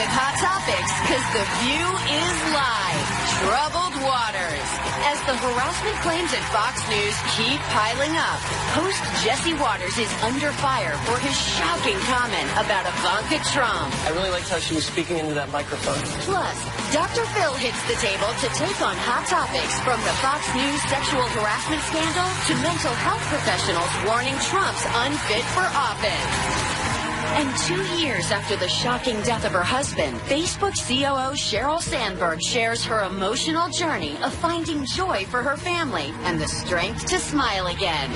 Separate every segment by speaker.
Speaker 1: with Hot Topics, because the view is live. Troubled waters. As the harassment claims at Fox News keep piling up, host Jesse Waters is under fire for his shocking comment about Ivanka Trump.
Speaker 2: I really liked how she was speaking into that microphone.
Speaker 1: Plus, Dr. Phil hits the table to take on hot topics, from the Fox News sexual harassment scandal to mental health professionals warning Trump's unfit for office. And 2 years after the shocking death of her husband, Facebook COO Sheryl Sandberg shares her emotional journey of finding joy for her family and the strength to smile again.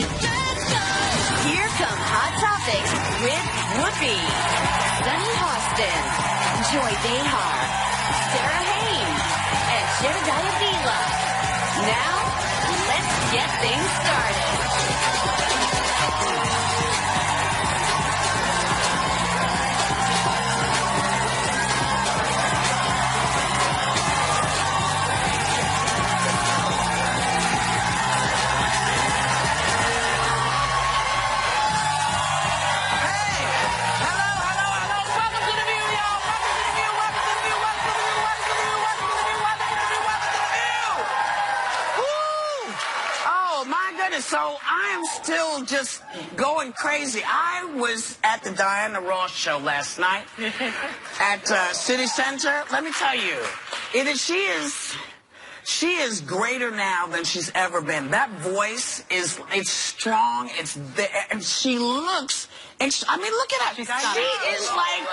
Speaker 1: Here come Hot Topics with Whoopi, Sunny Hostin, Joy Behar, Sarah Haynes, and Jedediah Vila. Now, let's get things started.
Speaker 3: So I am still just going crazy. I was at the Diana Ross show last night at City Center. Let me tell you, she is greater now than she's ever been. That voice it's strong. It's there, and she looks. I mean, look at her. She is like.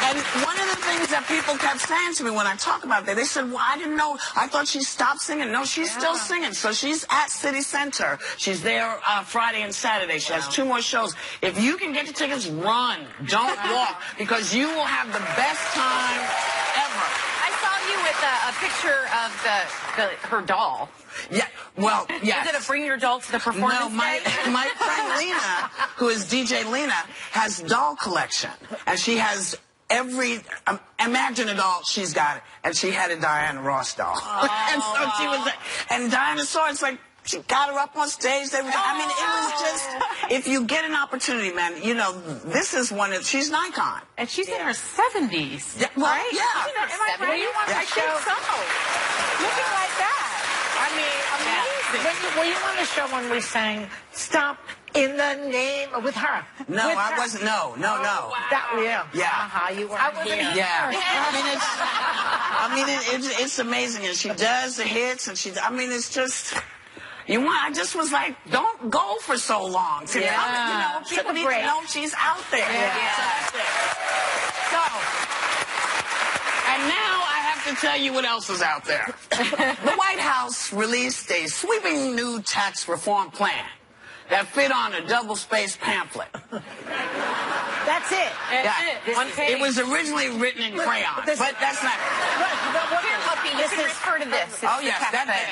Speaker 3: And one of the things that people kept saying to me when I talk about that, they said, well, I didn't know. I thought she stopped singing. No, she's still singing. So she's at City Center. She's there Friday and Saturday. She has 2 more shows. If you can get your tickets, run. Don't walk, because you will have the best time ever.
Speaker 4: I saw you with a picture of her doll.
Speaker 3: Yeah, well, yes.
Speaker 4: Is it a bring your doll to the performance
Speaker 3: No, my friend Lena, who is DJ Lena, has doll collection. And she has imagine a doll, she's got it. And she had a Diana Ross doll. And so she was, and Diana saw it, it's like, she got her up on stage. I mean, it was just, if you get an opportunity, man, you know, this is she's an icon.
Speaker 4: And she's in her 70s.
Speaker 3: Yeah, well,
Speaker 4: right?
Speaker 3: Yeah.
Speaker 4: She's in her 70s. Well, you want my show? Looking like that. I mean, amazing.
Speaker 5: Were you on the show when we sang "Stop in the Name" with her?
Speaker 3: No, I wasn't. No.
Speaker 4: Wow.
Speaker 3: Yeah.
Speaker 5: You were.
Speaker 4: I wasn't here.
Speaker 3: Yeah. It's amazing, and she does the hits, and it's just. I just was like, don't go for so long. People need to know she's out there. So, and now I have to tell you what else is out there. The White House released a sweeping new tax reform plan that fit on a double-spaced pamphlet.
Speaker 5: That's it.
Speaker 3: It was originally written in crayon, but that's not.
Speaker 4: You can refer to this.
Speaker 3: Oh, yes,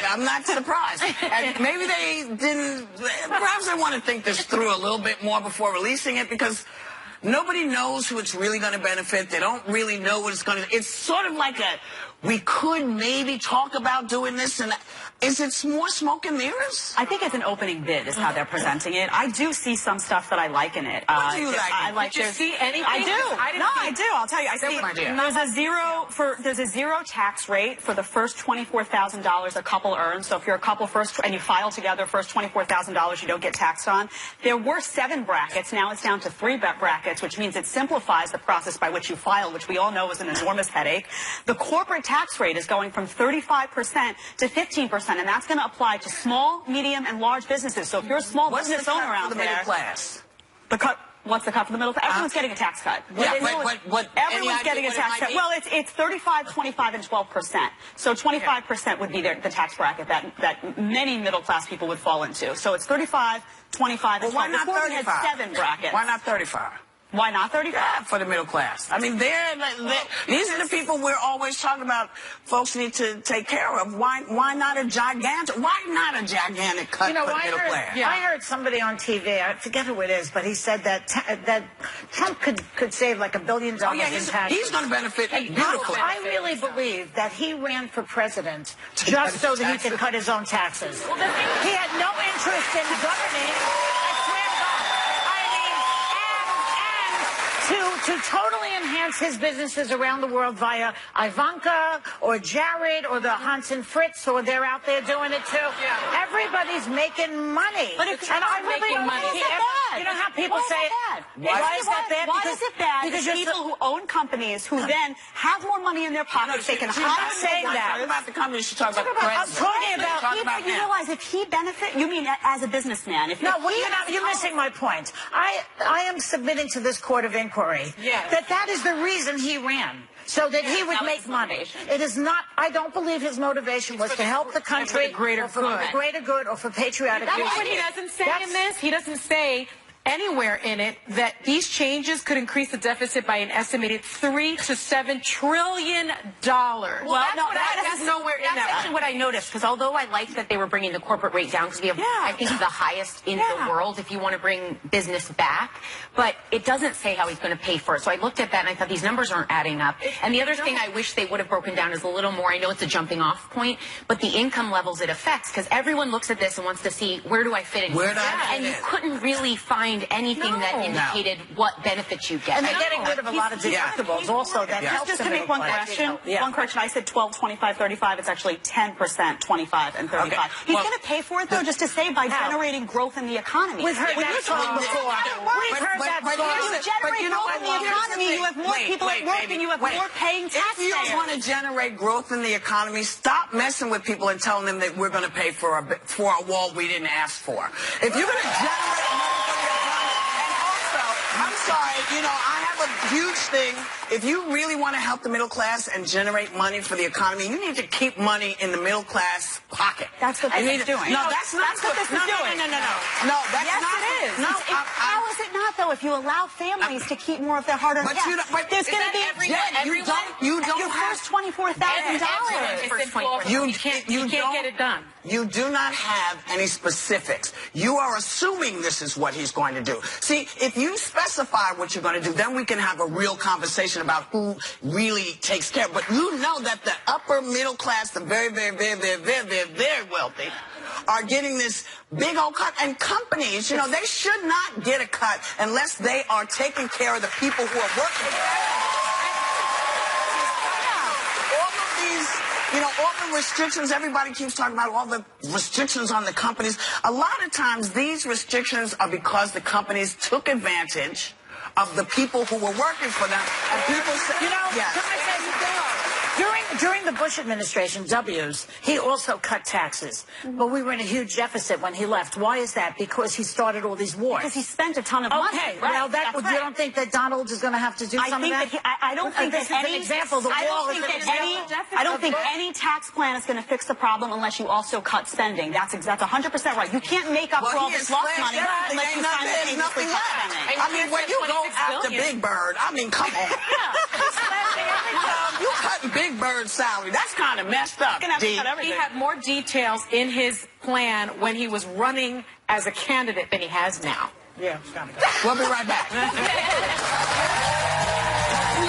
Speaker 3: I'm not surprised. And maybe they didn't, perhaps they want to think this through a little bit more before releasing it, because nobody knows who it's really going to benefit. They don't really know what it's going to, it's sort of like we could maybe talk about doing this, and is it more smoke and mirrors?
Speaker 6: I think it's an opening bid is how they're presenting it. I do see some stuff that I like in it.
Speaker 3: What do you like?
Speaker 4: Did you see anything?
Speaker 6: I do. I do. I'll tell you. There's a zero tax rate for the first $24,000 a couple earns. So if you're a couple and you file together first $24,000 you don't get taxed on. There were 7 brackets. Now it's down to 3 brackets, which means it simplifies the process by which you file, which we all know is an enormous headache. The corporate tax rate is going from 35% to 15%. And that's going to apply to small, medium, and large businesses. So if you're a small business owner out there,
Speaker 3: middle class?
Speaker 6: What's the cut for the middle class? Everyone's getting a tax cut. Everyone's getting a tax cut. Well, it's 35, 25, and 12%. So 25% would be the tax bracket that many middle class people would fall into. So it's 35, 25, and 12.
Speaker 3: Why not 35?
Speaker 6: We had 7 brackets.
Speaker 3: Why not 35?
Speaker 6: Why not 35?
Speaker 3: Yeah, for the middle class. I mean, these are the people we're always talking about. Folks need to take care of. Why not a gigantic cut for the middle class?
Speaker 5: I heard somebody on TV. I forget who it is, but he said that Trump could save like $1 billion in taxes.
Speaker 3: He's going to benefit beautifully.
Speaker 5: I really believe that he ran for president just so that he could cut his own taxes.
Speaker 4: Well,
Speaker 5: he had no interest in governing. to totally enhance his businesses around the world via Ivanka or Jared or the Hans and Fritz, or they're out there doing it too.
Speaker 4: Yeah.
Speaker 5: Everybody's making money.
Speaker 6: But if
Speaker 5: and I really
Speaker 6: making money,
Speaker 5: you know how people
Speaker 6: Why is
Speaker 5: say
Speaker 6: that bad?
Speaker 5: Why is that bad?
Speaker 6: Why is it bad?
Speaker 5: Because
Speaker 6: Because people who own companies who then have more money in their pockets, they can
Speaker 3: She's
Speaker 6: hire
Speaker 3: not saying that. Talking about the company, she's talking about the
Speaker 5: I'm
Speaker 3: president.
Speaker 5: talking about
Speaker 3: Talking about
Speaker 6: you
Speaker 3: him.
Speaker 6: realize if he benefit, you mean as a businessman? If
Speaker 5: No,
Speaker 6: if
Speaker 5: well,
Speaker 6: he
Speaker 5: you're missing my point. I am submitting to this court of inquiry that is the reason he ran, so that he would
Speaker 6: that was
Speaker 5: make
Speaker 6: his
Speaker 5: money.
Speaker 6: motivation.
Speaker 5: It is not. I don't believe his motivation was to help the country,
Speaker 7: the greater
Speaker 5: or for
Speaker 7: good.
Speaker 5: the greater good, or for patriotic
Speaker 7: That's
Speaker 5: reasons.
Speaker 7: what he doesn't say in this. He doesn't say anywhere in it that these changes could increase the deficit by an estimated $3 to $7 trillion.
Speaker 6: Well, no,
Speaker 7: That's nowhere in
Speaker 8: That's
Speaker 7: that.
Speaker 8: actually what I noticed, because although I like that they were bringing the corporate rate down, because we have, I think, the highest in the world if you want to bring business back, but it doesn't say how he's going to pay for it. So I looked at that and I thought these numbers aren't adding up. And the other thing I wish they would have broken down is a little more. I know it's a jumping off point, but the income levels it affects, because everyone looks at this and wants to see, where do I fit in?
Speaker 3: Where do I fit
Speaker 8: And you
Speaker 3: in?
Speaker 8: couldn't really find anything that indicated what benefits you get.
Speaker 5: And they're getting rid of a lot of deductibles also. That helps
Speaker 6: Just
Speaker 5: the
Speaker 6: to make
Speaker 5: middle
Speaker 6: one
Speaker 5: class.
Speaker 6: correction,
Speaker 5: Yeah.
Speaker 6: one correction. I said 12, 25, 35. It's actually 10%, 25, and 35.
Speaker 3: Okay.
Speaker 6: He's
Speaker 3: Well,
Speaker 6: going to pay for it, though, just to say by generating growth in the economy.
Speaker 5: We've heard that song before. We've heard that
Speaker 3: but
Speaker 5: song.
Speaker 3: here's
Speaker 6: You
Speaker 3: the-
Speaker 6: generate
Speaker 3: but you know
Speaker 6: growth
Speaker 3: what?
Speaker 6: in the
Speaker 3: Well, here's the
Speaker 6: economy, you
Speaker 3: thing.
Speaker 6: have more people at work, and you have more paying
Speaker 3: If you
Speaker 6: taxpayers.
Speaker 3: want to generate growth in the economy, stop messing with people and telling them that we're going to pay for a wall we didn't ask for. If you're going to generate money for the economy, and also, I'm sorry, I have a huge thing. If you really want to help the middle class and generate money for the economy, you need to keep money in the middle class pocket.
Speaker 6: That's what
Speaker 3: You
Speaker 6: this
Speaker 3: need
Speaker 6: is
Speaker 3: to-
Speaker 6: doing.
Speaker 3: No, that's not
Speaker 6: what this is doing.
Speaker 3: No, that's
Speaker 6: Yes,
Speaker 3: not.
Speaker 6: it is.
Speaker 3: No,
Speaker 6: How is it not, though, if you allow families to keep more of their hard-earned
Speaker 3: But
Speaker 6: cash?
Speaker 3: you don't- but
Speaker 6: There's
Speaker 3: is
Speaker 6: going to
Speaker 3: that
Speaker 6: be
Speaker 3: everyone? You don't
Speaker 6: your
Speaker 3: have-
Speaker 6: first $24,000.
Speaker 3: You
Speaker 7: can't get it done.
Speaker 3: You do not have any specifics. You are assuming this is what he's going to do. See, if you specify what you're going to do, then we can have a real conversation about who really takes care. But you know that the upper middle class, the very, very, very, very, very, very, very wealthy, are getting this big old cut. And companies, they should not get a cut unless they are taking care of the people who are working. All of these, all the restrictions, everybody keeps talking about all the restrictions on the companies. A lot of times these restrictions are because the companies took advantage of the people who were working for them. And people say,
Speaker 5: Can I say something? During the Bush administration, W's, he also cut taxes. But we were in a huge deficit when he left. Why is that? Because he started all these wars.
Speaker 6: Because he spent a ton of money.
Speaker 5: Okay,
Speaker 6: Right.
Speaker 5: well,
Speaker 6: That's
Speaker 5: you
Speaker 6: right.
Speaker 5: don't think that Donald is going to have to do
Speaker 6: I
Speaker 5: some
Speaker 6: think
Speaker 5: of that?
Speaker 6: I don't think
Speaker 5: this
Speaker 6: that
Speaker 5: is
Speaker 6: any
Speaker 5: an example. The
Speaker 6: I
Speaker 5: wall
Speaker 6: don't
Speaker 5: is
Speaker 6: think
Speaker 5: an
Speaker 6: that
Speaker 5: example.
Speaker 6: I don't think any tax plan is going to fix the problem unless you also cut spending. That's 100% right. You can't make up for all this lost money unless you simultaneously cut spending.
Speaker 3: I mean, when you go after Big Bird, come on. You cutting Big Bird's salary. That's kind of messed up, D.
Speaker 7: He had more details in his plan when he was running as a candidate than he has now.
Speaker 5: Yeah, it's gotta go.
Speaker 3: We'll be right back.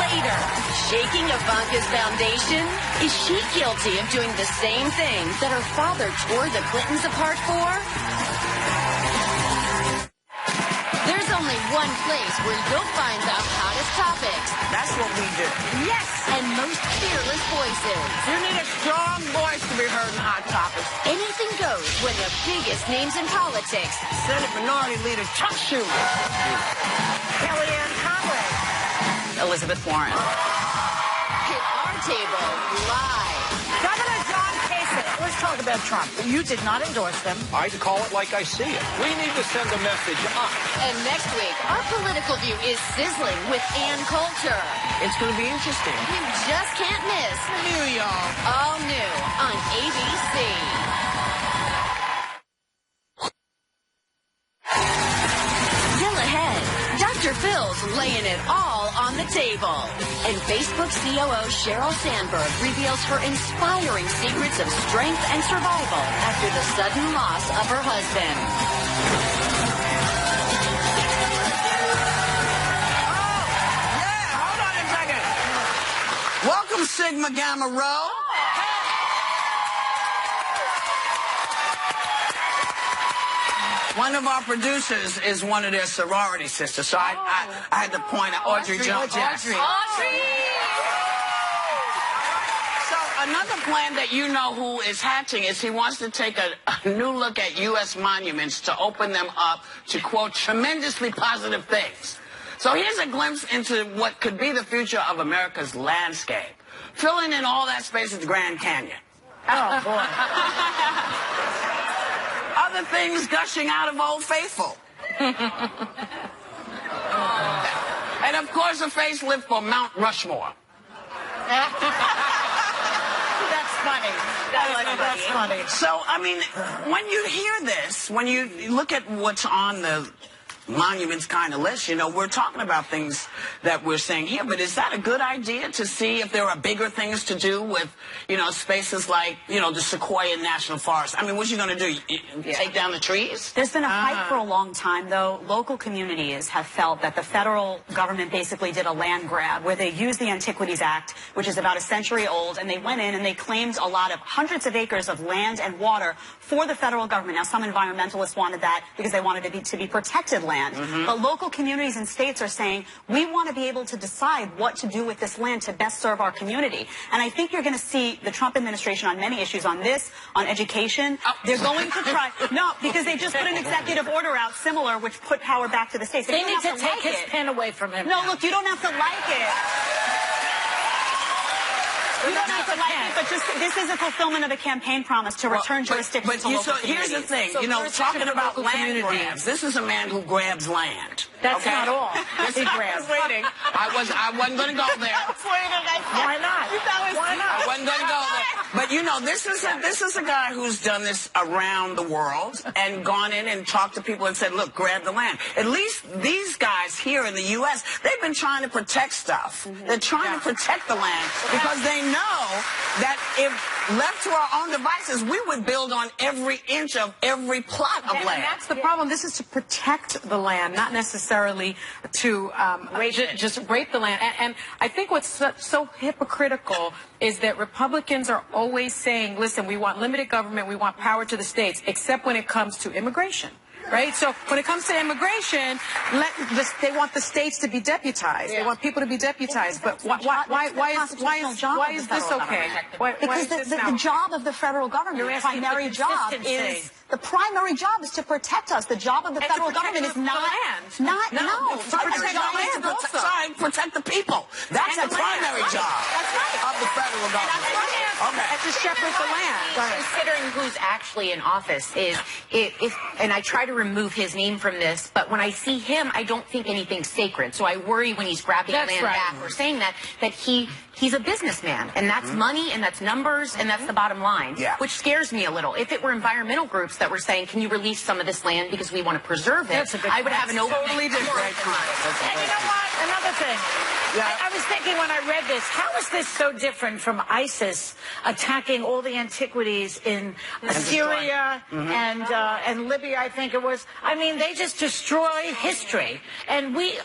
Speaker 1: Later, shaking Ivanka's foundation? Is she guilty of doing the same thing that her father tore the Clintons apart for? There's only one place where you'll find the hottest topics.
Speaker 3: That's what we do.
Speaker 1: Yes, and most fearless voices.
Speaker 3: You need a strong voice to be heard in Hot Topics.
Speaker 1: Anything goes when the biggest names in politics.
Speaker 3: Senate Minority Leader Chuck Schumer.
Speaker 5: Kellyanne Conway.
Speaker 6: Elizabeth Warren.
Speaker 1: Hit our table live.
Speaker 5: Governor John Kasich. Let's talk about Trump. You did not endorse them.
Speaker 9: I call it like I see it. We need to send a message up.
Speaker 1: And next week, our political view is sizzling with Ann Coulter.
Speaker 3: It's going to be interesting.
Speaker 1: You just can't miss
Speaker 3: New y'all.
Speaker 1: All New on ABC. Still ahead, Dr. Phil's laying it all on the table. And Facebook COO Sheryl Sandberg reveals her inspiring secrets of strength and survival after the sudden loss of her husband.
Speaker 3: Hold on a second. Welcome, Sigma Gamma Rho. One of our producers is one of their sorority sisters, so I had to point out Audrey Jones.
Speaker 8: Audrey.
Speaker 3: So another plan that you know who is hatching is he wants to take a new look at U.S. monuments to open them up to, quote, tremendously positive things. So here's a glimpse into what could be the future of America's landscape. Filling in all that space is the Grand Canyon.
Speaker 5: Oh, boy.
Speaker 3: Other things gushing out of Old Faithful. And of course, a facelift for Mount Rushmore.
Speaker 5: That's funny. That's funny.
Speaker 3: So, I mean, when you hear this, when you look at what's on the monuments kind of list, you know, we're talking about things that we're saying here, but is that a good idea to see if there are bigger things to do with, you know, spaces like, you know, the Sequoia National Forest? I mean, what's you going to do? Take down the trees?
Speaker 6: There's been a fight for a long time, though. Local communities have felt that the federal government basically did a land grab where they used the Antiquities Act, which is about a century old, and they went in and they claimed a lot of hundreds of acres of land and water for the federal government. Now, some environmentalists wanted that because they wanted it to be protected land. But local communities and states are saying, we want to be able to decide what to do with this land to best serve our community. And I think you're going to see the Trump administration on many issues, on this, on education. They're going to try. No, because they just put an executive order out similar, which put power back to the states.
Speaker 5: They need to take his pen away from him.
Speaker 6: No, look, you don't have to like it. You don't have to like it, but just this is a fulfillment of a campaign promise to return jurisdiction to local
Speaker 3: here's the thing,
Speaker 6: communities.
Speaker 3: you know, talking about land grabs, this is a man who grabs land.
Speaker 5: That's not all. He grabs.
Speaker 3: I wasn't going to go there.
Speaker 5: Why not? Why not?
Speaker 3: I wasn't going to go there. But you know, this is a guy who's done this around the world and gone in and talked to people and said, look, grab the land. At least these guys here in the U.S., they've been trying to protect stuff. They're trying to protect the land because they know that if left to our own devices, we would build on every inch of every plot of land.
Speaker 7: And that's the problem. This is to protect the land, not necessarily to just rape the land. And I think what's so hypocritical is that Republicans are always saying, listen, we want limited government, we want power to the states, except when it comes to immigration. Right? So when it comes to immigation, they want the states to be deputized. They want people to be deputized. But why is this okay?
Speaker 6: Because the job of the federal government, the primary job is... The primary job is to protect us. The job of the federal government is not to protect the land.
Speaker 3: Protect the people. That's the primary job of the federal government.
Speaker 7: And to shepherd the land.
Speaker 8: Considering who's actually in office is, and I try to remove his name from this, but when I see him, I don't think anything's sacred. So I worry when he's grabbing land back or saying that he's a businessman, and that's money, and that's numbers, and that's the bottom line, which scares me a little. If it were environmental groups that were saying, can you release some of this land because we want to preserve it, I would have an open...
Speaker 3: Totally different.
Speaker 5: And you know what? Another thing. I was thinking when I read this, how is this so different from ISIS attacking all the antiquities in Syria and Libya, I think it was. I mean, they just destroy history. And we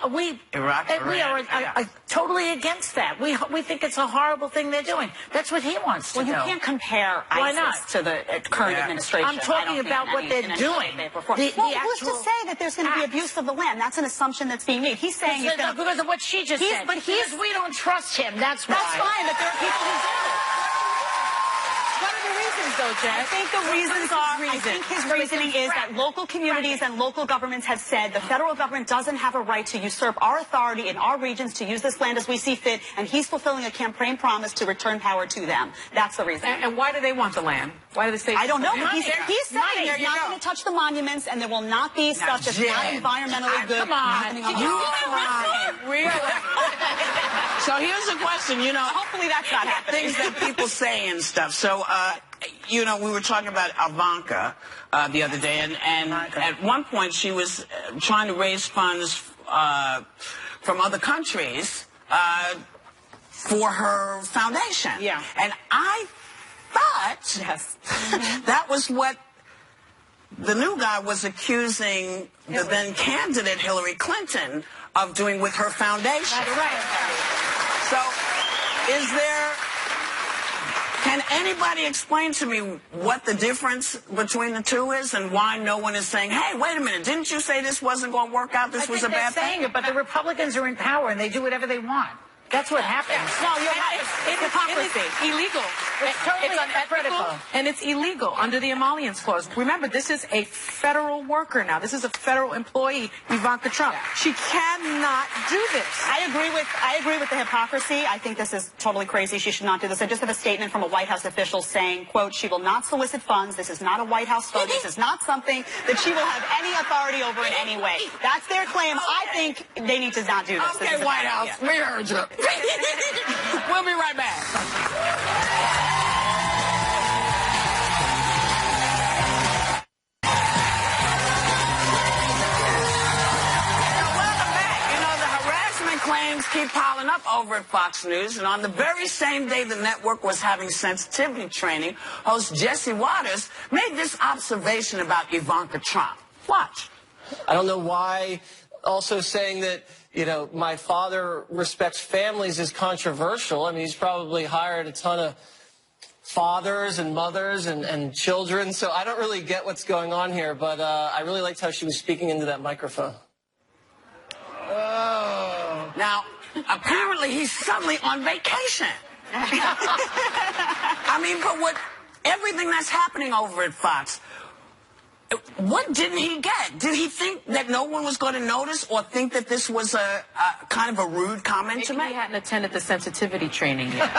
Speaker 5: are totally against that. We think it's a horrible thing they're doing. That's what he wants to do.
Speaker 6: Well, you can't compare ISIS to the current administration.
Speaker 5: I'm talking about what they're doing.
Speaker 6: Who's to say that there's going to be abuse of the land? That's an assumption that's being made. He's saying
Speaker 5: because of what she just said. But we don't trust him. That's why.
Speaker 6: That's fine, but there are people who do.
Speaker 7: What are the reasons, though, Jen?
Speaker 6: I think the reasons are, I think his reasoning is that local communities and local governments have said the federal government doesn't have a right to usurp our authority in our regions to use this land as we see fit, and he's fulfilling a campaign promise to return power to them. That's the reason.
Speaker 7: And why do they want the land? Why do the states?
Speaker 6: I don't know. But he's saying he's not going to touch the monuments, and there will not be stuff that's not environmentally good.
Speaker 5: Come on.
Speaker 7: Really?
Speaker 3: So here's the question, you know.
Speaker 6: Hopefully that's not happening.
Speaker 3: Things that people say and stuff. So, you know, we were talking about Ivanka the other day, and at one point she was trying to raise funds from other countries for her foundation.
Speaker 6: Yeah.
Speaker 3: And I thought that was what the new guy was accusing the then candidate Hillary Clinton of doing with her foundation.
Speaker 5: That's right.
Speaker 3: So, is there Can anybody explain to me what the difference between the two is and why no one is saying, hey, wait a minute, didn't you say this wasn't going to work out, this was a bad thing?
Speaker 5: Saying it, but the Republicans are in power and they do whatever they want. That's what happens.
Speaker 7: No, you're right. It's hypocrisy. It's illegal.
Speaker 5: It's totally
Speaker 7: unethical, and it's illegal under the Emollients Clause. Remember, this is a federal worker now. This is a federal employee, Ivanka Trump. She cannot do this.
Speaker 6: I agree with the hypocrisy. I think this is totally crazy. She should not do this. I just have a statement from a White House official saying, quote, she will not solicit funds. This is not a White House fund. This is not something that she will have any authority over in any way. That's their claim. I think they need to not do this.
Speaker 3: Okay, White House, we heard you. We'll be right back. Claims keep piling up over at Fox News, and on the very same day the network was having sensitivity training, host Jesse Waters made this observation about Ivanka Trump. Watch.
Speaker 2: I don't know why also saying that, you know, my father respects families is controversial. I mean, he's probably hired a ton of fathers and mothers and children, so I don't really get what's going on here, but I really liked how she was speaking into that microphone.
Speaker 3: Oh. Now, apparently he's suddenly on vacation. I mean, but what everything that's happening over at Fox, what didn't he get? Did he think that no one was going to notice or think that this was a kind of a rude comment to make?
Speaker 7: He hadn't attended the sensitivity training yet.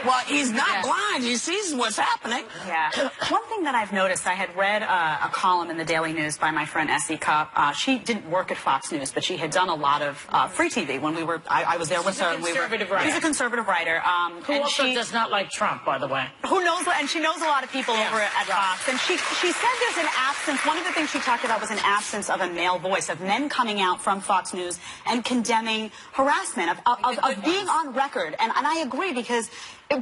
Speaker 3: Well, he's not blind. He sees what's happening.
Speaker 6: Yeah. One thing that I've noticed, I had read a column in the Daily News by my friend Essie Cupp. She didn't work at Fox News, but she had done a lot of free TV when we were. I was there with her. She's a conservative writer.
Speaker 5: Who also does not like Trump, by the way.
Speaker 6: Who knows? And she knows a lot of people over at Fox. And she said there's an absence. One of the things she talked about was an absence of a male voice, of men coming out from Fox News and condemning harassment, of being on record. And I agree, because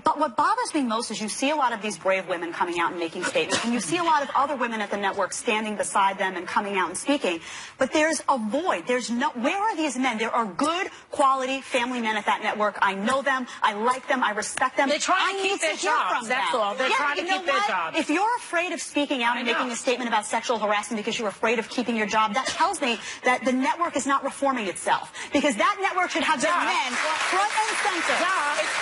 Speaker 6: but what bothers me most is you see a lot of these brave women coming out and making statements, and you see a lot of other women at the network standing beside them and coming out and speaking. But there's a void. There's no. Where are these men? There are good, quality family men at that network. I know them. I like them. I respect them.
Speaker 5: They're trying to keep their jobs. That's all. They're trying to keep their jobs.
Speaker 6: If you're afraid of speaking out and making a statement about sexual harassment because you're afraid of keeping your job, that tells me that the network is not reforming itself. Because that network should have their men front and center.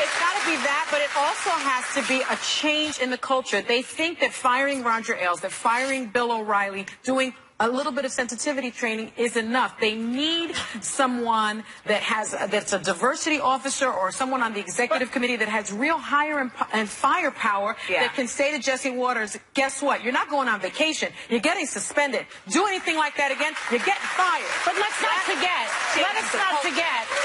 Speaker 7: It's got to be that, but it also has to be a change in the culture. They think that firing Roger Ailes, that firing Bill O'Reilly, doing a little bit of sensitivity training is enough. They need someone that's a diversity officer or someone on the executive committee that has real hire and firepower that can say to Jesse Waters, guess what? You're not going on vacation. You're getting suspended. Do anything like that again, you're getting fired.
Speaker 5: But let's not forget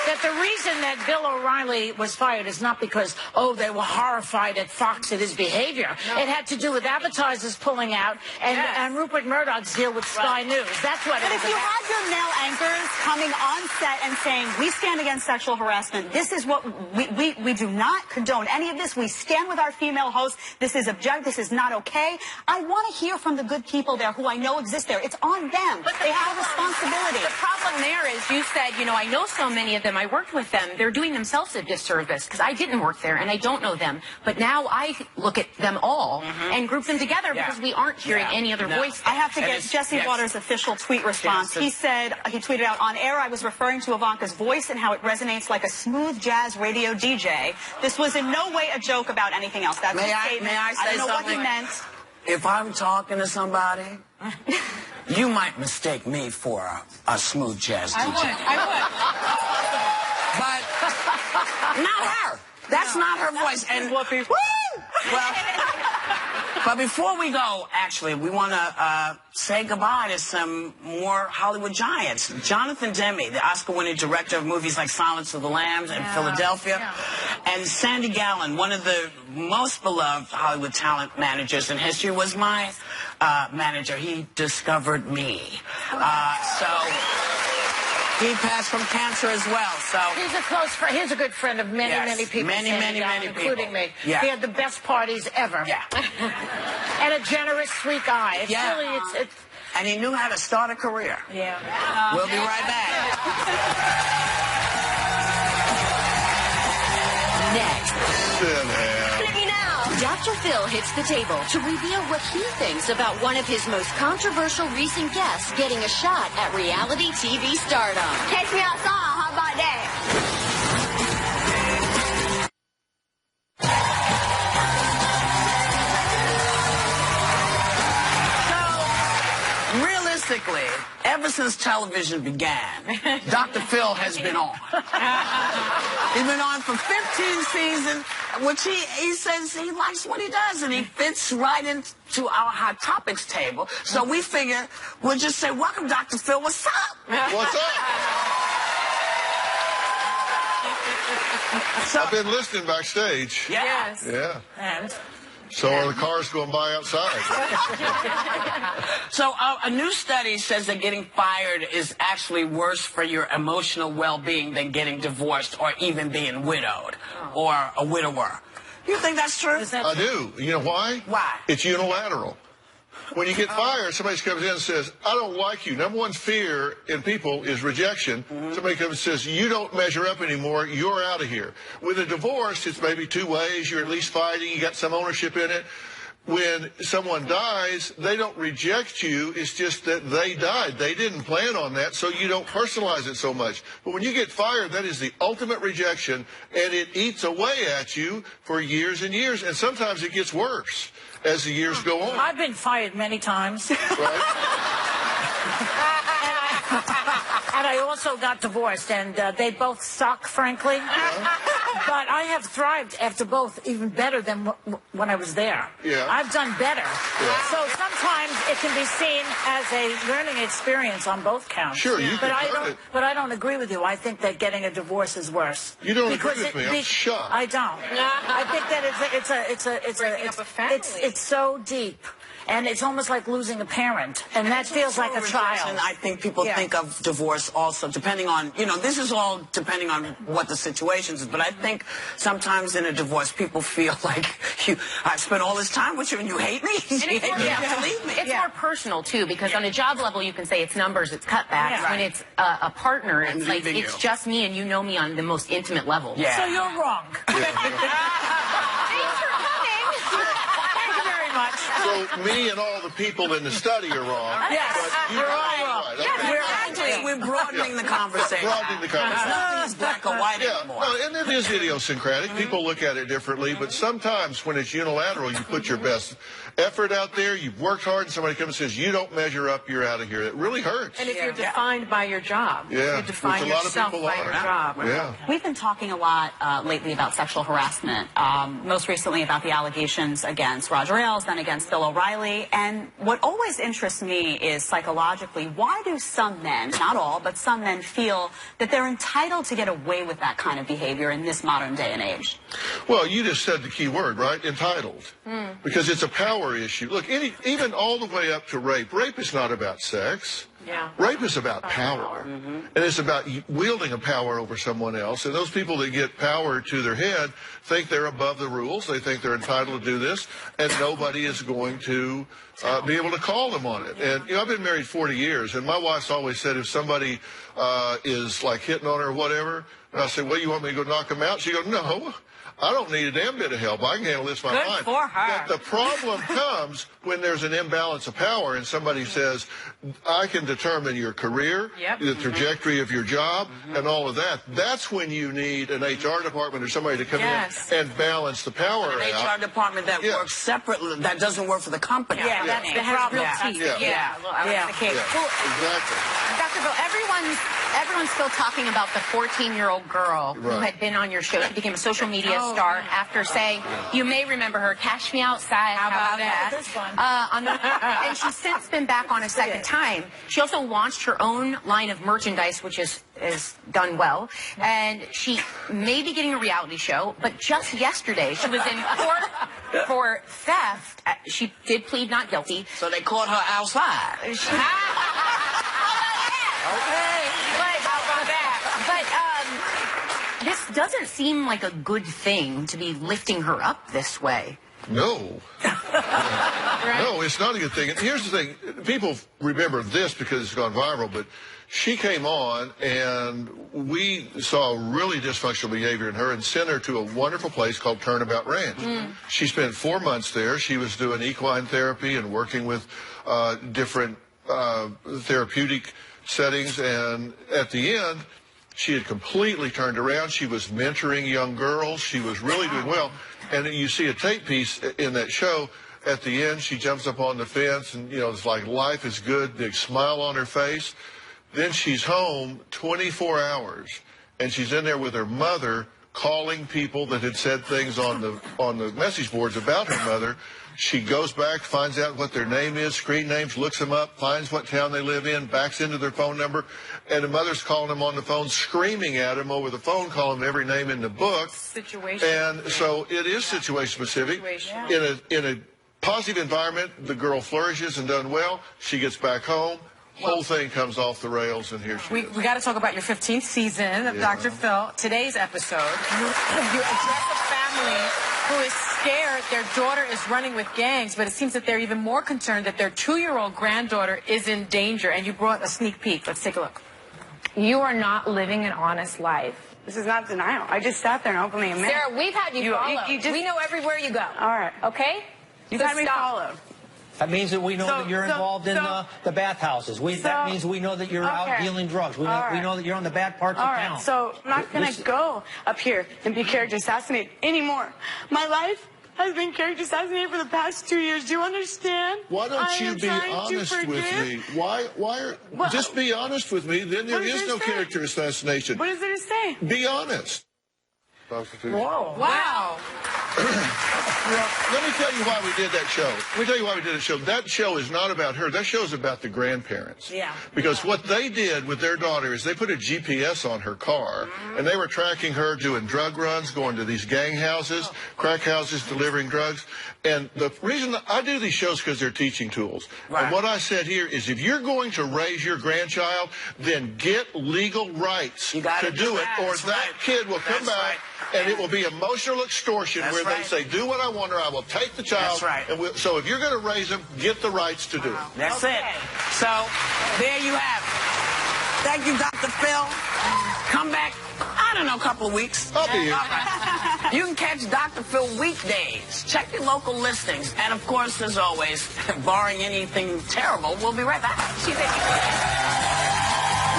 Speaker 5: that the reason that Bill O'Reilly was fired is not because, they were horrified at Fox at his behavior. No. It had to do with advertisers pulling out and Rupert Murdoch's deal with Sky News. That's what it is.
Speaker 6: But if you had your male anchors coming on set and saying, we stand against sexual harassment, this is what we do not condone any of this. We stand with our female hosts. This is objective. This is not okay. I want to hear from the good people there who I know exist there. It's on them. But they have a responsibility.
Speaker 8: The problem there is you said, I know so many of them. I worked with them. They're doing themselves a disservice because I didn't work there and I don't know them. But now I look at them all and group them together because we aren't hearing any other voice.
Speaker 6: I have to get Jesse Waters' official tweet response. He said, he tweeted out, on air I was referring to Ivanka's voice and how it resonates like a smooth jazz radio DJ. This was in no way a joke about anything else. That's
Speaker 3: may I say
Speaker 6: I don't know
Speaker 3: something?
Speaker 6: what he meant.
Speaker 3: If I'm talking to somebody, you might mistake me for a smooth jazz DJ.
Speaker 7: I would.
Speaker 3: But not her. That's not her voice. And but before we go, actually, we want to say goodbye to some more Hollywood giants. Jonathan Demme, the Oscar-winning director of movies like Silence of the Lambs and Philadelphia, and Sandy Gallen, one of the most beloved Hollywood talent managers in history, was my manager. He discovered me. So he passed from cancer as well. So
Speaker 5: he's a close friend. He's a good friend of many people.
Speaker 3: Many people,
Speaker 5: including me.
Speaker 3: Yeah.
Speaker 5: He had the best parties ever.
Speaker 3: Yeah.
Speaker 5: And a generous, sweet guy. It's really, it's
Speaker 3: and he knew how to start a career.
Speaker 5: Yeah.
Speaker 3: We'll be right back.
Speaker 1: Next. Dr. Phil hits the table to reveal what he thinks about one of his most controversial recent guests getting a shot at reality TV stardom.
Speaker 10: Catch me outside. How about that?
Speaker 3: Realistically, ever since television began, Dr. Phil has been on. He's been on for 15 seasons, which he says he likes what he does, and he fits right into our Hot Topics table. So we figure we'll just say, welcome, Dr. Phil. What's up?
Speaker 11: What's up? I've been listening backstage.
Speaker 3: Yes.
Speaker 11: Yeah.
Speaker 5: And?
Speaker 11: So are the cars going by outside?
Speaker 3: So a new study says that getting fired is actually worse for your emotional well-being than getting divorced or even being widowed or a widower. You think that's true?
Speaker 11: I do. You know why?
Speaker 3: Why?
Speaker 11: It's unilateral. When you get fired, somebody comes in and says, I don't like you. Number one fear in people is rejection. Somebody comes and says, you don't measure up anymore. You're out of here. With a divorce, it's maybe two ways. You're at least fighting. You got some ownership in it. When someone dies, they don't reject you. It's just that they died. They didn't plan on that, so you don't personalize it so much. But when you get fired, that is the ultimate rejection, and it eats away at you for years and years. And sometimes it gets worse as the years go on.
Speaker 5: I've been fired many times. And I also got divorced, and they both suck, frankly. But I have thrived after both even better than when I was there.
Speaker 11: Yeah.
Speaker 5: I've done better. So sometimes it can be seen as a learning experience on both counts.
Speaker 11: Sure, you
Speaker 5: but
Speaker 11: can learn it.
Speaker 5: But I don't agree with you. I think that getting a divorce is worse.
Speaker 11: You don't
Speaker 5: Because
Speaker 11: agree with me. I'm shocked.
Speaker 5: I don't. I think that it's so deep. And it's almost like losing a parent. And that feels like a child.
Speaker 3: And I think people think of divorce also, depending on, this is all depending on what the situation is. But I think sometimes in a divorce, people feel like, I spent all this time with you and you hate me? You have to leave me.
Speaker 8: It's more personal, too, because on a job level, you can say it's numbers, it's cutbacks. When it's a partner, it's like, it's just me and you know me on the most intimate level.
Speaker 5: So you're wrong.
Speaker 11: So me and all the people in the study are wrong.
Speaker 5: Yes,
Speaker 11: you're all
Speaker 5: wrong.
Speaker 11: Right.
Speaker 3: We're broadening the conversation.
Speaker 11: Broadening the conversation.
Speaker 3: Nothing is black or white anymore.
Speaker 11: No, and it is idiosyncratic. People look at it differently, but sometimes when it's unilateral, you put your best effort out there, you've worked hard, and somebody comes and says, you don't measure up, you're out of here. It really hurts.
Speaker 7: And if you're defined by your job, you define
Speaker 11: which a lot of
Speaker 7: yourself
Speaker 11: people
Speaker 7: by
Speaker 11: are.
Speaker 7: your job.
Speaker 11: Yeah.
Speaker 6: We've been talking a lot lately about sexual harassment, most recently about the allegations against Roger Ailes, then against Bill O'Reilly. And what always interests me is psychologically, why do some men, not all, but some men feel that they're entitled to get away with that kind of behavior in this modern day and age?
Speaker 11: Well, you just said the key word, right? Entitled. Because it's a power issue. Look, even all the way up to rape. Rape is not about sex.
Speaker 7: Yeah.
Speaker 11: Rape is about power. And it's about wielding a power over someone else. And those people that get power to their head think they're above the rules. They think they're entitled to do this. And nobody is going to be able to call them on it. And I've been married 40 years. And my wife's always said if somebody is like hitting on her or whatever, and I say, well, you want me to go knock them out? She goes, no. I don't need a damn bit of help. I can handle this my mind.
Speaker 5: Good for her.
Speaker 11: But the problem comes when there's an imbalance of power and somebody says, I can determine your career, the trajectory of your job, and all of that. That's when you need an HR department or somebody to come in and balance the power
Speaker 3: An
Speaker 11: out.
Speaker 3: HR department that works separately, that doesn't work for the company.
Speaker 5: Yeah, that's the problem.
Speaker 11: Exactly.
Speaker 8: Dr. Bill, everyone's still talking about the 14-year-old girl who had been on your show. She became a social media star after saying, you may remember her, Cash Me Outside. How about that?
Speaker 5: This one.
Speaker 8: And she's since been back on a second time. She also launched her own line of merchandise, which is done well. And she may be getting a reality show, but just yesterday she was in court for theft. She did plead not guilty.
Speaker 3: So they caught her outside.
Speaker 8: This doesn't seem like a good thing to be lifting her up this way.
Speaker 11: No. No, it's not a good thing. And here's the thing. people remember this because it's gone viral, but she came on and we saw really dysfunctional behavior in her and sent her to a wonderful place called Turnabout Ranch. She spent 4 months there. She was doing equine therapy and working with different therapeutic settings, and at the end, she had completely turned around. She was mentoring young girls. She was really doing well. And you see a tape piece in that show. At the end, she jumps up on the fence, and, you know, it's like life is good, big smile on her face. Then she's home 24 hours, and she's in there with her mother calling people that had said things on the message boards about her mother. She goes back, finds out what their name is, screen names, looks them up, finds what town they live in, backs into their phone number, and the mother's calling them on the phone, screaming at them over the phone, calling them every name in the book.
Speaker 7: Situation.
Speaker 11: And so it is situation specific. In a positive environment, the girl flourishes and done well. She gets back home. Whole thing comes off the rails, and here she is.
Speaker 7: We got to talk about your 15th season of Dr. Phil. Today's episode, you address a family who is scared their daughter is running with gangs, but it seems that they're even more concerned that their 2-year-old granddaughter is in danger, and you brought a sneak peek. Let's take a look.
Speaker 12: You are not living an honest life.
Speaker 13: This is not denial. I just sat there and openly admitted.
Speaker 12: Sarah, we've had you followed. We know everywhere you go.
Speaker 13: All right.
Speaker 12: Okay?
Speaker 13: You've had me followed.
Speaker 14: That means that we know that you're involved in the bathhouses. That means we know that you're out dealing drugs. We know that you're on the bad parts of town.
Speaker 13: So I'm not going to go up here and be character assassinated anymore. My life has been character assassinated for the past 2 years. Do you understand?
Speaker 11: Why don't you be honest with me? Just be honest with me, then there is no character assassination.
Speaker 13: What is there to say?
Speaker 11: Be honest.
Speaker 7: Whoa. Wow.
Speaker 11: Let me tell you why we did that show. Let me tell you why we did that show. That show is not about her. That show is about the grandparents.
Speaker 5: Yeah.
Speaker 11: Because what they did with their daughter is they put a GPS on her car, and they were tracking her doing drug runs, going to these gang houses, crack houses, delivering drugs. And the reason I do these shows because they're teaching tools. Right. And what I said here is if you're going to raise your grandchild, then get legal rights to do it, or that kid will come back and it will be emotional extortion where they say, do what I want or I will take the child.
Speaker 3: That's right.
Speaker 11: And so if you're going to raise them, get the rights to do it.
Speaker 3: That's it. So there you have it. Thank you, Dr. Phil. Come back, I don't know, a couple of weeks.
Speaker 11: I'll be here.
Speaker 3: You can catch Dr. Phil weekdays. Check your local listings. And, of course, as always, barring anything terrible, we'll be right back. See you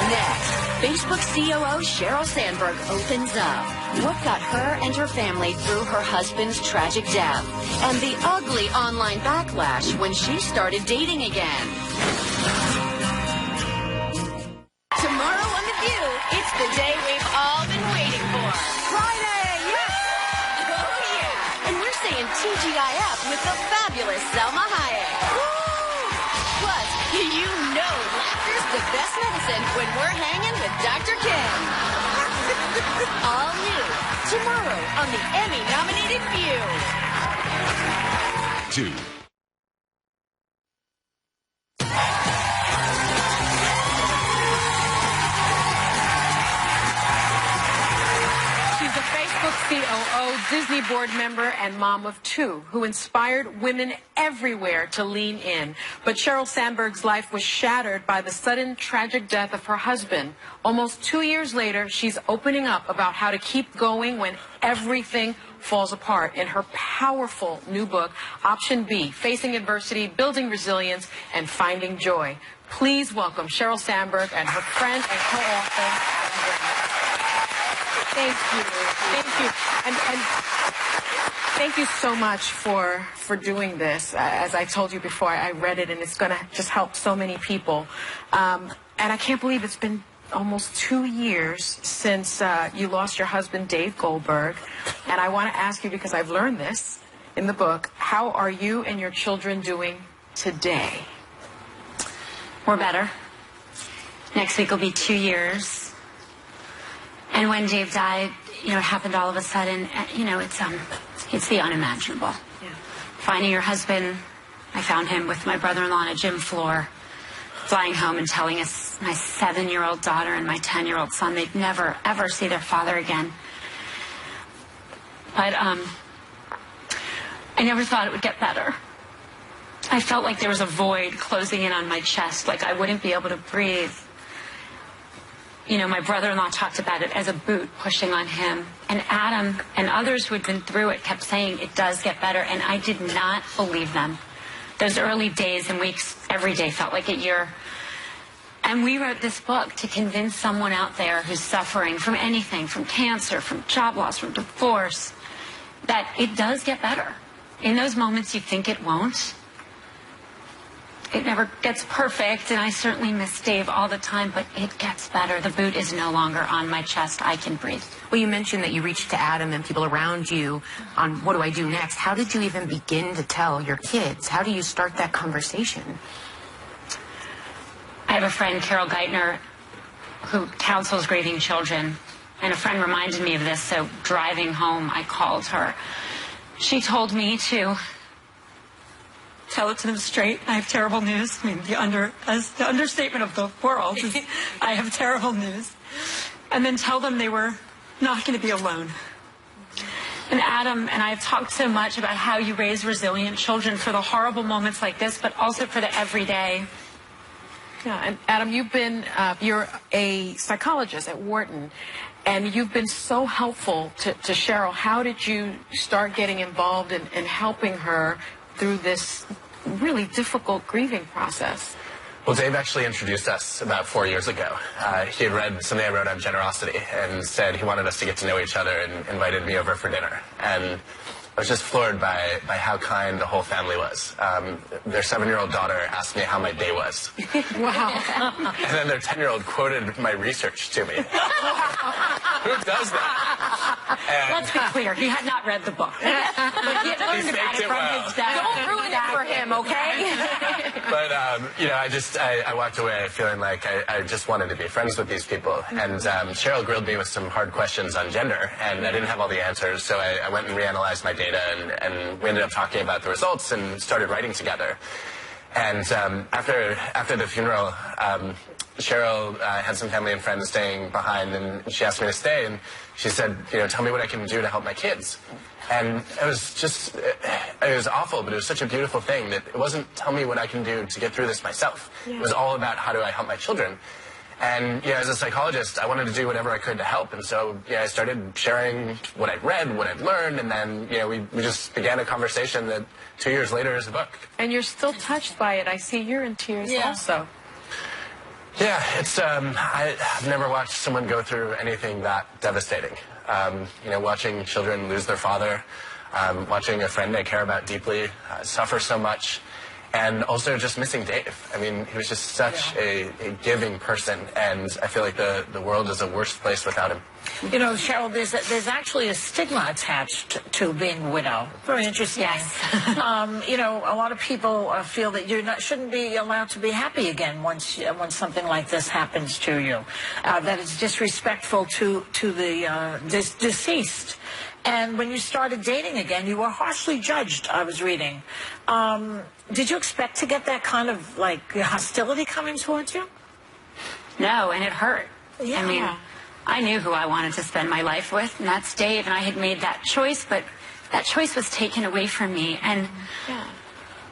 Speaker 1: Next, Facebook COO Sheryl Sandberg opens up. What got her and her family through her husband's tragic death, and the ugly online backlash when she started dating again. Tomorrow on The View, it's the day we've all been waiting for. Friday! Yes! Oh, yeah! And we're saying TGIF with the fabulous Selma Hayek. Woo! Plus, you know laughter's the best medicine when we're hanging with Dr. Kim. All new tomorrow on the Emmy-nominated View.
Speaker 15: 2.
Speaker 7: COO, Disney board member, and mom of 2, who inspired women everywhere to lean in. But Sheryl Sandberg's life was shattered by the sudden tragic death of her husband. Almost 2 years later, she's opening up about how to keep going when everything falls apart in her powerful new book, Option B, Facing Adversity, Building Resilience, and Finding Joy. Please welcome Sheryl Sandberg and her friend and co-author, Thank you. Thank you. And thank you so much for doing this. As I told you before, I read it, and it's going to just help so many people. And I can't believe it's been almost 2 years since you lost your husband, Dave Goldberg. And I want to ask you, because I've learned this in the book, how are you and your children doing today?
Speaker 16: We're better. Next week will be 2 years. And when Dave died, it happened all of a sudden. It's the unimaginable. Yeah. Finding your husband, I found him with my brother-in-law on a gym floor, flying home and telling us my 7-year-old daughter and my 10-year-old son they'd never, ever see their father again. But I never thought it would get better. I felt like there was a void closing in on my chest, like I wouldn't be able to breathe. You know, my brother-in-law talked about it as a boot pushing on him. And Adam and others who had been through it kept saying it does get better, and I did not believe them. Those early days and weeks, every day felt like a year. And we wrote this book to convince someone out there who's suffering from anything, from cancer, from job loss, from divorce, that it does get better. In those moments you think it won't. It never gets perfect, and I certainly miss Dave all the time, but it gets better. The boot is no longer on my chest. I can breathe.
Speaker 8: Well, you mentioned that you reached to Adam and people around you on what do I do next. How did you even begin to tell your kids? How do you start that conversation?
Speaker 16: I have a friend, Carol Geithner, who counsels grieving children, and a friend reminded me of this, so driving home, I called her. She told me to tell it to them straight. I have terrible news. I mean, the understatement of the world is I have terrible news. And then tell them they were not going to be alone. And Adam and I have talked so much about how you raise resilient children for the horrible moments like this, but also for the everyday.
Speaker 7: Yeah, and Adam, you're a psychologist at Wharton, and you've been so helpful to Cheryl. How did you start getting involved in helping her through this really difficult grieving process?
Speaker 15: Well, Dave actually introduced us about 4 years ago. He had read something I wrote on generosity and said he wanted us to get to know each other and invited me over for dinner. And I was just floored by how kind the whole family was. Their 7-year-old daughter asked me how my day was.
Speaker 7: Wow.
Speaker 15: And then their 10-year-old quoted my research to me. Who does that? And
Speaker 5: let's be clear, he had not read the book. But he had learned about it from his dad.
Speaker 7: Don't ruin it for him, okay?
Speaker 15: But, you know, I walked away feeling like I just wanted to be friends with these people. And Cheryl grilled me with some hard questions on gender, and I didn't have all the answers, so I went and reanalyzed my data, and we ended up talking about the results and started writing together. And after the funeral, Cheryl had some family and friends staying behind, and she asked me to stay, and she said, you know, tell me what I can do to help my kids. And it was awful, but it was such a beautiful thing that it wasn't tell me what I can do to get through this myself. Yeah. It was all about how do I help my children. And, you know, as a psychologist, I wanted to do whatever I could to help. And so, yeah, I started sharing what I'd read, what I'd learned, and then, you know, we just began a conversation that 2 years later is a book.
Speaker 7: And you're still touched by it. I see you're in tears also.
Speaker 15: Yeah, it's, I've never watched someone go through anything that devastating. You know, watching children lose their father, watching a friend I care about deeply suffer so much, and also just missing Dave. I mean, he was just such a giving person, and I feel like the world is a worse place without him.
Speaker 5: You know, Cheryl, there's actually a stigma attached to being a widow. Very interesting.
Speaker 16: Yes.
Speaker 5: You know, a lot of people feel that you shouldn't be allowed to be happy again when something like this happens to you. That it's disrespectful to the deceased. And when you started dating again, you were harshly judged, I was reading. Did you expect to get that kind of, like, hostility coming towards you?
Speaker 16: No, and it hurt.
Speaker 5: Yeah.
Speaker 16: I mean, I knew who I wanted to spend my life with, and that's Dave, and I had made that choice, but that choice was taken away from me. And,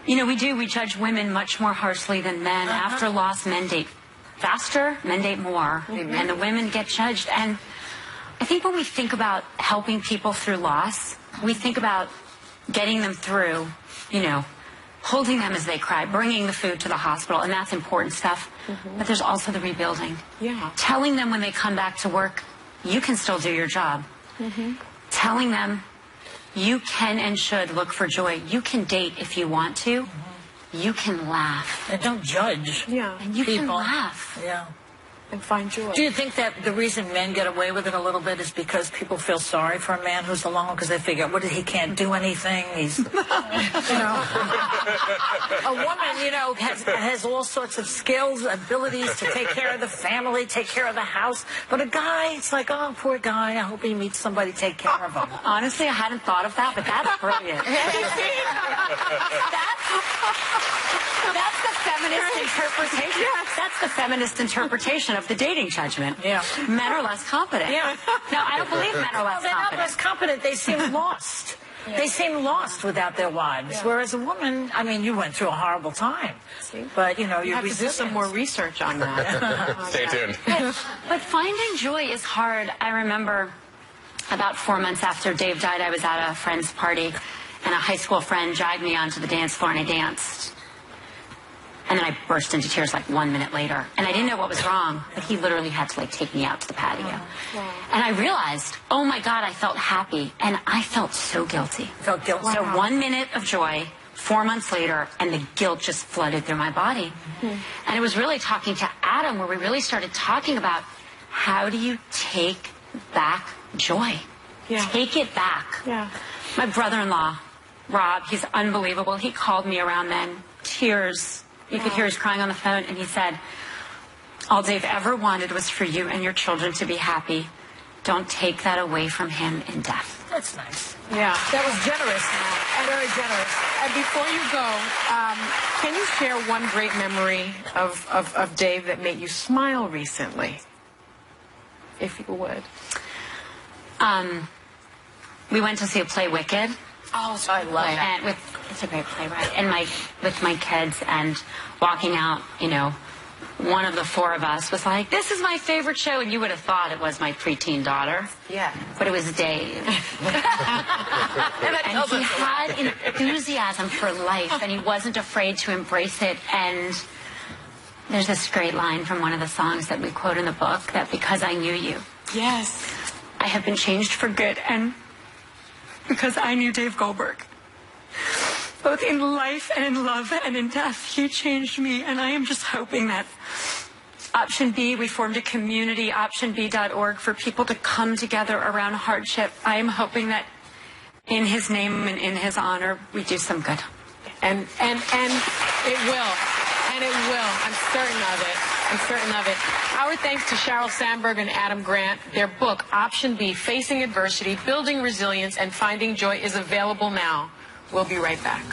Speaker 16: you know, we judge women much more harshly than men. After loss, men date faster, men date more, and the women get judged. And I think when we think about helping people through loss, we think about getting them through, you know, holding them as they cry, bringing the food to the hospital, and that's important stuff. But there's also the rebuilding.
Speaker 7: Yeah.
Speaker 16: Telling them when they come back to work, you can still do your job. Telling them you can and should look for joy. You can date if you want to. You can laugh.
Speaker 5: And don't judge.
Speaker 7: Yeah.
Speaker 16: And you can laugh.
Speaker 5: Yeah.
Speaker 7: And find joy.
Speaker 5: Do you think that the reason men get away with it a little bit is because people feel sorry for a man who's alone because they figure, he can't do anything? He's, you know, a woman, you know, has all sorts of skills, abilities to take care of the family, take care of the house. But a guy, it's like, oh, poor guy. I hope he meets somebody to take care of him.
Speaker 16: Honestly, I hadn't thought of that, but that's brilliant. That's the feminist interpretation. Yes. That's the feminist interpretation of the dating judgment.
Speaker 5: Yeah.
Speaker 16: Men are less competent.
Speaker 5: Yeah.
Speaker 16: No, I don't believe men are less
Speaker 5: they're
Speaker 16: competent.
Speaker 5: not less competent. They seem lost. They seem lost without their wives, whereas a woman, I mean, you went through a horrible time. But, you know,
Speaker 7: you have to do some more research on that.
Speaker 15: Stay tuned.
Speaker 16: But finding joy is hard. I remember about 4 months after Dave died, I was at a friend's party, and a high school friend dragged me onto the dance floor, and I danced. And then I burst into tears like 1 minute later. And I didn't know what was wrong, but he literally had to like take me out to the patio. And I realized, oh my God, I felt happy. And I felt so guilty.
Speaker 5: Felt guilty.
Speaker 16: So 1 minute of joy, 4 months later, and the guilt just flooded through my body. And it was really talking to Adam where we really started talking about how do you take back joy? Take it back. My brother-in-law, Rob, he's unbelievable. He called me around then, tears. You could hear us crying on the phone, and he said, all Dave ever wanted was for you and your children to be happy. Don't take that away from him in death.
Speaker 5: That's nice.
Speaker 7: Yeah.
Speaker 5: That was generous. Very generous.
Speaker 7: And before you go, can you share one great memory of Dave that made you smile recently? If you would.
Speaker 16: We went to see a play, Wicked.
Speaker 5: Oh, I love that.
Speaker 16: And it's a great play, right? And with my kids, and walking out, you know, one of the four of us was like, this is my favorite show. And you would have thought it was my preteen daughter.
Speaker 5: Yeah.
Speaker 16: But it was Dave. And he had enthusiasm for life, and he wasn't afraid to embrace it. And there's this great line from one of the songs that we quote in the book, that because I knew you.
Speaker 7: Yes.
Speaker 16: I have been changed for good, and because I knew Dave Goldberg. Both in life and in love and in death, he changed me, and I am just hoping that Option B, we formed a community, optionb.org, for people to come together around hardship. I am hoping that in his name and in his honor, we do some good.
Speaker 7: And it will. And it will. I'm certain of it. I'm certain of it. Our thanks to Sheryl Sandberg and Adam Grant. Their book, Option B, Facing Adversity, Building Resilience, and Finding Joy, is available now. We'll be right back.